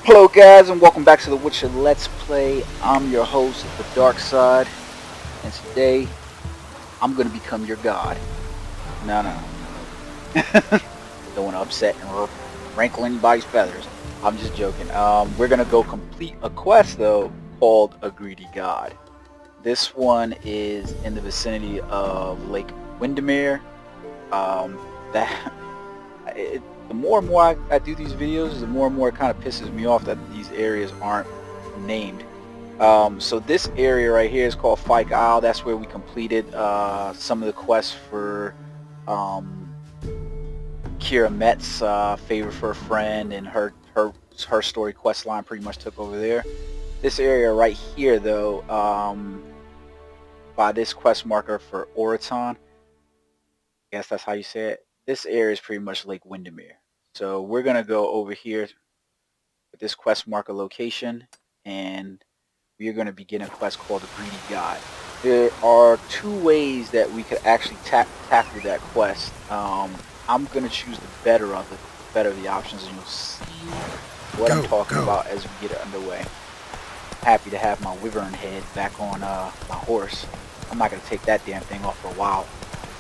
Hello guys and welcome back to the Witcher Let's Play. I'm your host, The Dark Side, and today I'm going to become your god. No. Don't want to upset and rankle anybody's feathers. I'm just joking. We're going to go complete a quest though called A Greedy God. This one is in the vicinity of Lake Windermere. The more and more I do these videos, the more and more it kind of pisses me off that these areas aren't named. So this area right here is called Fyke Isle. That's where we completed some of the quests for Kira Met's Favor for a Friend, and her story quest line pretty much took over there. This area right here though, by this quest marker for Oraton, I guess that's how you say it. This area is pretty much Lake Windermere. So we're going to go over here with this quest marker location, and we are going to begin a quest called The Greedy God. There are two ways that we could actually tackle that quest. I'm going to choose the better of the options, and you'll see what I'm talking about as we get it underway. Happy to have my wyvern head back on my horse. I'm not going to take that damn thing off for a while.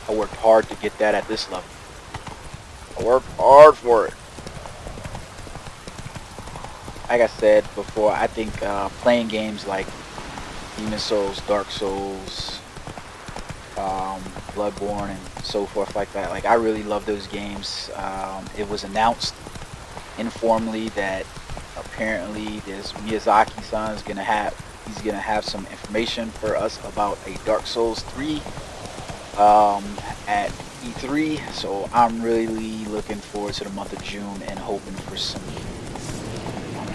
I worked hard to get that at this level. I worked hard for it. Like I said before, I think playing games like Demon Souls, Dark Souls, Bloodborne, and so forth like that, like I really love those games. It was announced informally that apparently this Miyazaki-san is gonna have some information for us about a Dark Souls 3 at E3, so I'm really looking forward to the month of June and hoping for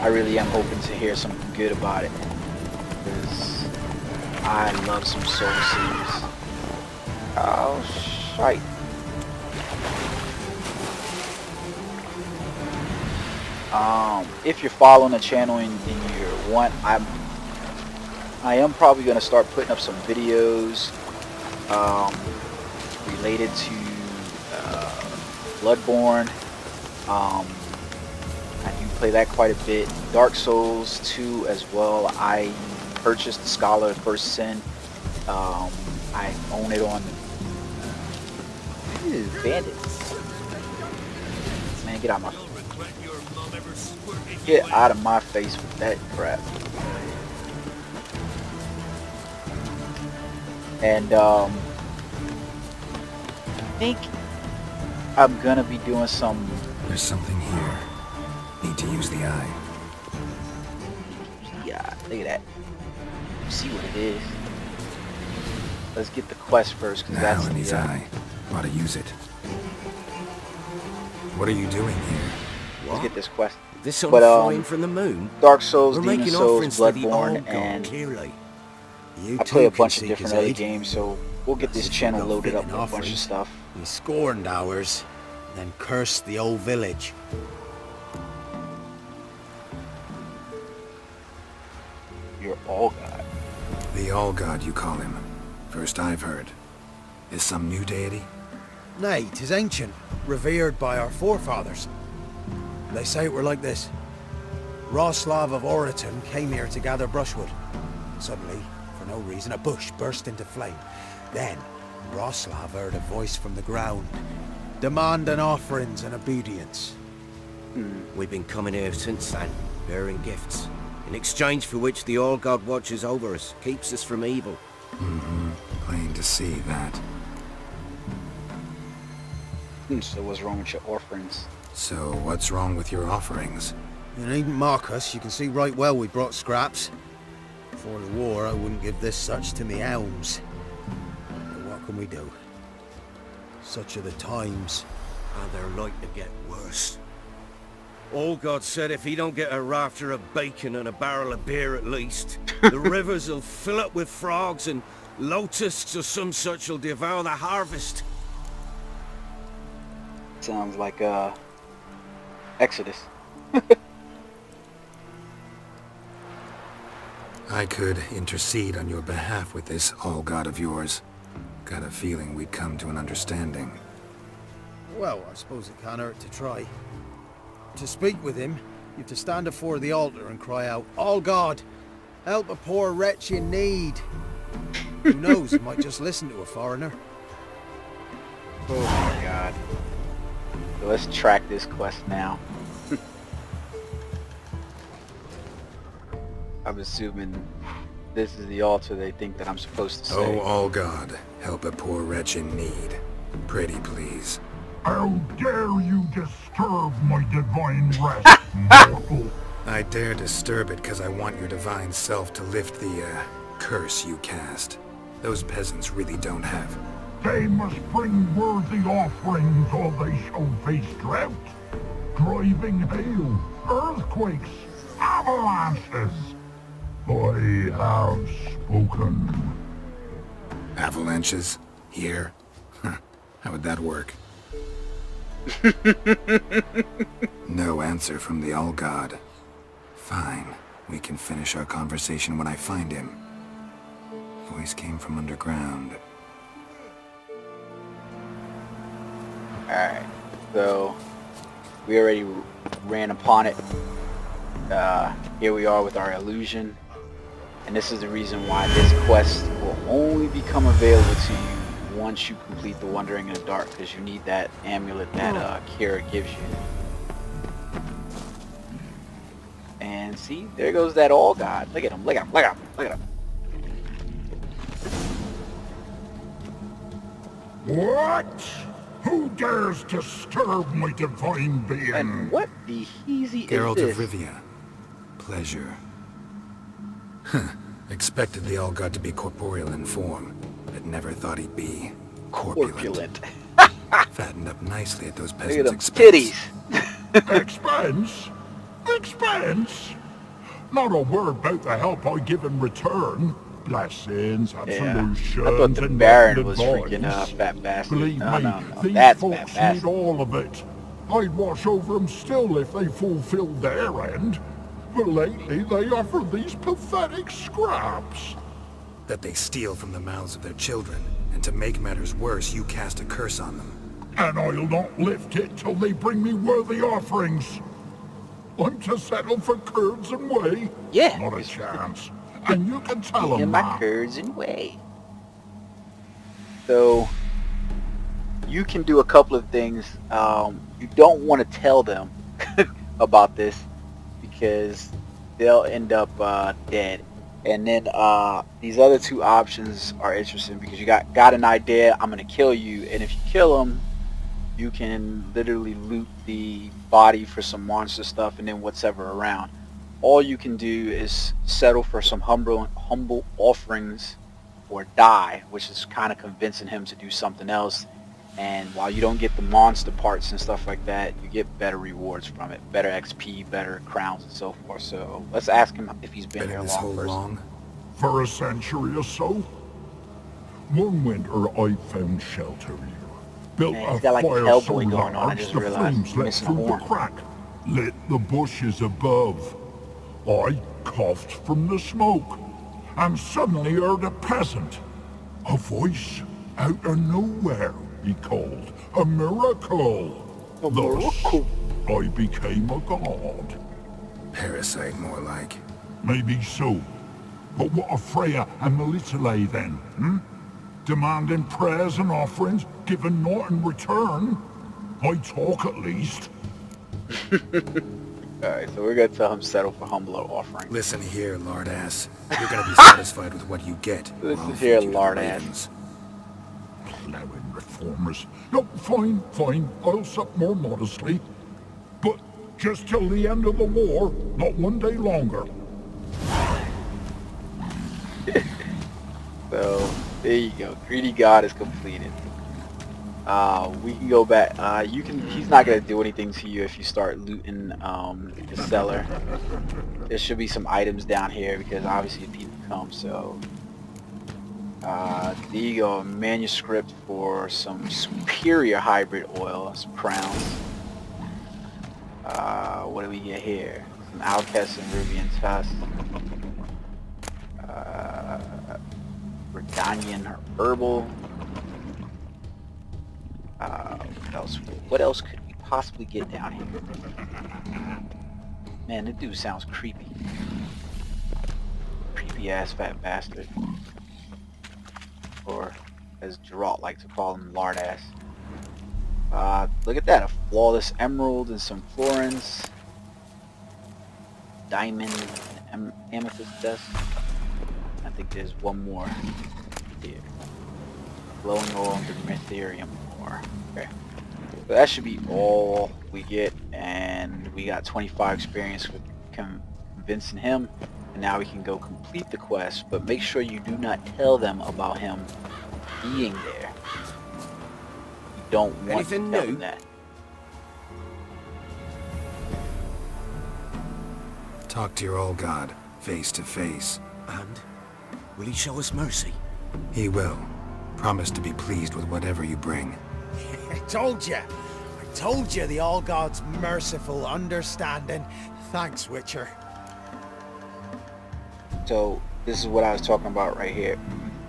I really am hoping to hear something good about it, because I love some Soul series. Oh shite. If you're following the channel and you want, I am probably going to start putting up some videos related to Bloodborne. I do play that quite a bit. Dark Souls 2 as well. I purchased Scholar of First Sin. I own it on Bandit. Man, get out of my face with that crap. And I think I'm gonna be doing some. There's something here. Need to use the eye. Yeah, look at that. See what it is. Let's get the quest first, because that's in his eye. Ought to use it. What are you doing here? Let's get this quest. This sun flying from the moon? Dark Souls, Demon Souls, Bloodborne, and I play a bunch of different other games, so we'll get this channel loaded up with a bunch of stuff. We scorned ours, then cursed the old village. You're All God. The All God, you call him. First I've heard. Is some new deity? Nay, 'tis ancient, revered by our forefathers. They say it were like this. Roslav of Oraton came here to gather brushwood. Suddenly, for no reason, a bush burst into flame. Then, Roslav heard a voice from the ground, demanding offerings and obedience. We've been coming here since then, bearing gifts, in exchange for which the All God watches over us, keeps us from evil. Plain to see that. So what's wrong with your offerings? So what's wrong with your offerings? You needn't mock us, you can see right well we brought scraps. Before the war, I wouldn't give this such to me elms. But what can we do? Such are the times. And they're like to get worse. All God said if he don't get a rafter of bacon and a barrel of beer at least, the rivers will fill up with frogs and locusts or some such will devour the harvest. Sounds like Exodus. I could intercede on your behalf with this All God of yours. Got a feeling we'd come to an understanding. Well, I suppose it can't hurt to try. To speak with him, You have to stand before the altar and cry out, "All God, help a poor wretch in need." Who knows, it might just listen to a foreigner. Oh my god. So let's track this quest now. I'm assuming this is the altar they think that I'm supposed to Oh, say. all God, help a poor wretch in need. Pretty please. How dare you disturb my divine rest, mortal? I dare disturb it because I want your divine self to lift the, curse you cast. Those peasants really don't have. They must bring worthy offerings or they shall face drought, driving hail, earthquakes, avalanches. I have spoken. Avalanches? Here? Huh. How would that work? No answer from the All-God. Fine. We can finish our conversation when I find him. Voice came from underground. Alright, so we already ran upon it. Here we are with our illusion. And this is the reason why this quest will only become available to you once you complete the Wandering in the Dark, because you need that amulet that Kira gives you. And see, there goes that All God. Look at him, look at him, look at him, look at him. What? Who dares disturb my divine being? And what the heezy Geralt is of this? Rivia. Pleasure. Huh. Expected the All-God to be corporeal in form, but never thought he'd be corpulent. Fattened up nicely at those Look at peasants' them expense. titties. Expense? Expense? Not a word about the help I give in return. Blessings, absolutions, I thought the and Baron was advice. freaking fat bastard. Believe No, me, no, no. these That's folks fat need bastard. all of it. I'd watch over them still if they fulfilled their end. But lately they offer these pathetic scraps. That they steal from the mouths of their children, and to make matters worse, you cast a curse on them. And I'll not lift it till they bring me worthy offerings. I'm to settle for curds and whey? Yeah. Not a chance. And you can tell them In my that. curds and whey. So you can do a couple of things. You don't want to tell them about this because they'll end up dead. And then these other two options are interesting because you got an idea. I'm gonna kill you, and if you kill them, you can literally loot the body for some monster stuff and then whatever around. All you can do is settle for some humble offerings or die, which is kind of convincing him to do something else. And while you don't get the monster parts and stuff like that, you get better rewards from it, better XP, better crowns and so forth. So let's ask him if he's been Been here in this hole long first. long? For a century or so. One winter I found shelter here. Built Man, a he's got like a fire Hellboy so going on, I large just the realized. flames He's let missing a through the horn. crack, lit the bushes above. I coughed from the smoke, and suddenly heard a peasant. A voice out of nowhere, he called. A miracle. A Thus, miracle. I became a god. Parasite, more like. Maybe so. But what of Freya and Melitele then, Demanding prayers and offerings, giving naught in return? I talk at least. Alright, so we're gonna tell him settle for humbler offerings. Listen here, lard ass. You're gonna be satisfied with what you get. or Listen I'll here, feed you to the lard ass. ravens. Plowing reformers. No, fine, fine. I'll sup more modestly. But just till the end of the war, not one day longer. So there you go. Greedy God is completed. We can go back. He's not gonna do anything to you if you start looting the cellar. There should be some items down here because obviously people come. So there you go. A manuscript for some superior hybrid oil. Some crowns. What do we get here? Some Outcast and Rivian Tusk. Redanian Herbal. What else could we possibly get down here? Man, this dude sounds creepy. Creepy ass fat bastard. Or as Geralt likes to call him, lard ass. Look at that, a flawless emerald and some florins. Diamond and amethyst dust. I think there's one more here. Glowing ore and Demetrium ore. Okay. So that should be all we get, and we got 25 experience with convincing him, and now we can go complete the quest, but make sure you do not tell them about him being there. You don't want Anything to tell new? them that. Talk to your old god, face to face. And will he show us mercy? He will. Promise to be pleased with whatever you bring. I told you. I told you the All God's merciful understanding. Thanks, Witcher. So this is what I was talking about right here.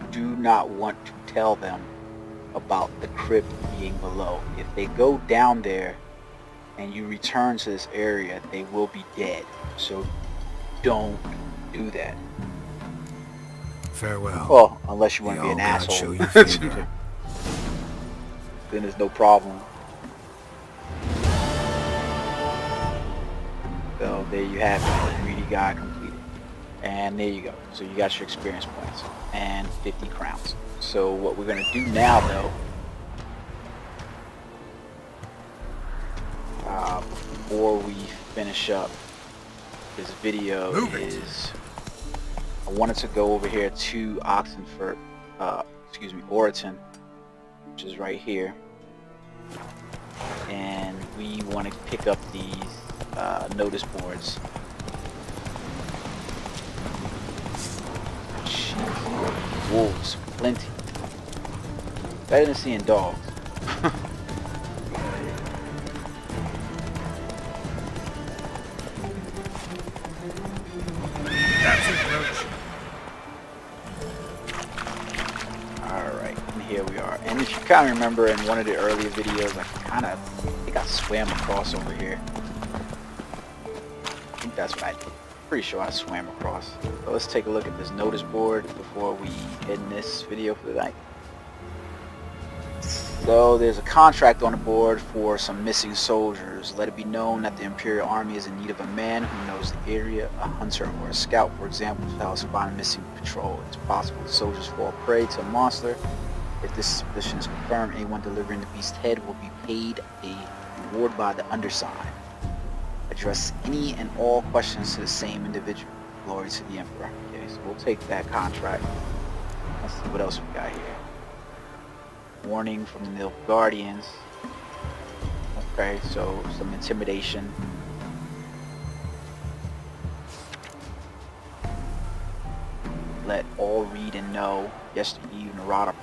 You do not want to tell them about the crypt being below. If they go down there and you return to this area, they will be dead. So don't do that. Farewell. Well, unless you want The to be an All God asshole. show you favor. Then there's no problem. So there you have it. Greedy guy completed. And there you go. So you got your experience points and 50 crowns. So what we're going to do now, though, before we finish up this video, is I wanted to go over here to Oxenfurt, Oriton, which is right here, and we want to pick up these notice boards. Jeez. Wolves, plenty. Better than seeing dogs. Alright, and here we are. And if you kind of remember in one of the earlier videos, I think I swam across over here. I think that's what I did. Pretty sure I swam across. So let's take a look at this notice board before we end this video for the night. So there's a contract on the board for some missing soldiers. Let it be known that the Imperial Army is in need of a man who knows the area, a hunter or a scout, for example, to help find a missing patrol. It's possible the soldiers fall prey to a monster. If this position is confirmed, anyone delivering the beast's head will be paid a reward by the undersigned. Address any and all questions to the same individual. Glory to the Emperor. Okay, so we'll take that contract. Let's see what else we got here. Warning from the Nilfgaardians. Okay, so some intimidation. Let all read and know. Yesterday, Narada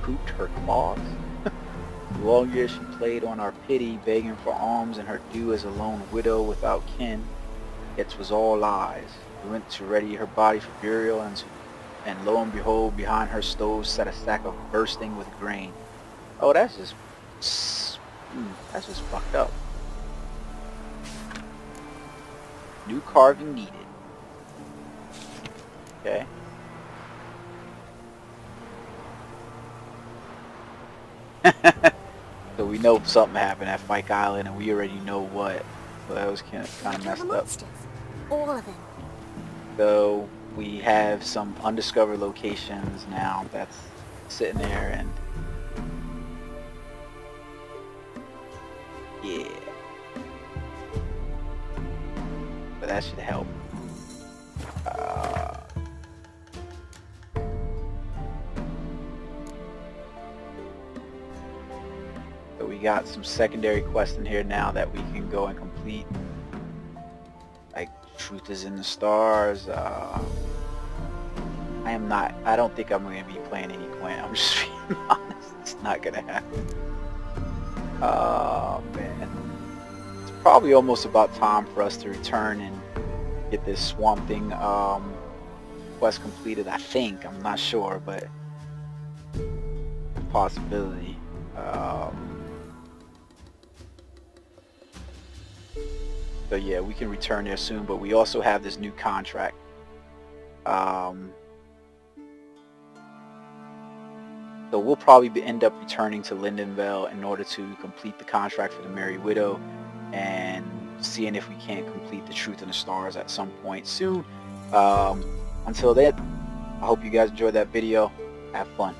pooped her claws. Long years she played on our pity, begging for alms and her due as a lone widow without kin. Yet 'twas all lies. We went to ready her body for burial, and lo and behold, behind her stove sat a sack of bursting with grain. Oh, that's just fucked up. New carving needed. Okay. So we know something happened at Fyke Island, and we already know what. So that was kind of messed up. Monsters. All of them. So we have some undiscovered locations now that's sitting there, and yeah, but that should help. So we got some secondary quests in here now that we can go and complete. Like Truth is in the Stars. I don't think I'm going to be playing any Gwent. I'm just being honest. It's not going to happen. Oh, man. It's probably almost about time for us to return and get this Swamp Thing quest completed, I think. I'm not sure, but possibility. So yeah, we can return there soon, but we also have this new contract. So we'll probably end up returning to Lindenvale in order to complete the contract for the Merry Widow, and seeing if we can't complete the Truth in the Stars at some point soon. Until then, I hope you guys enjoyed that video. Have fun.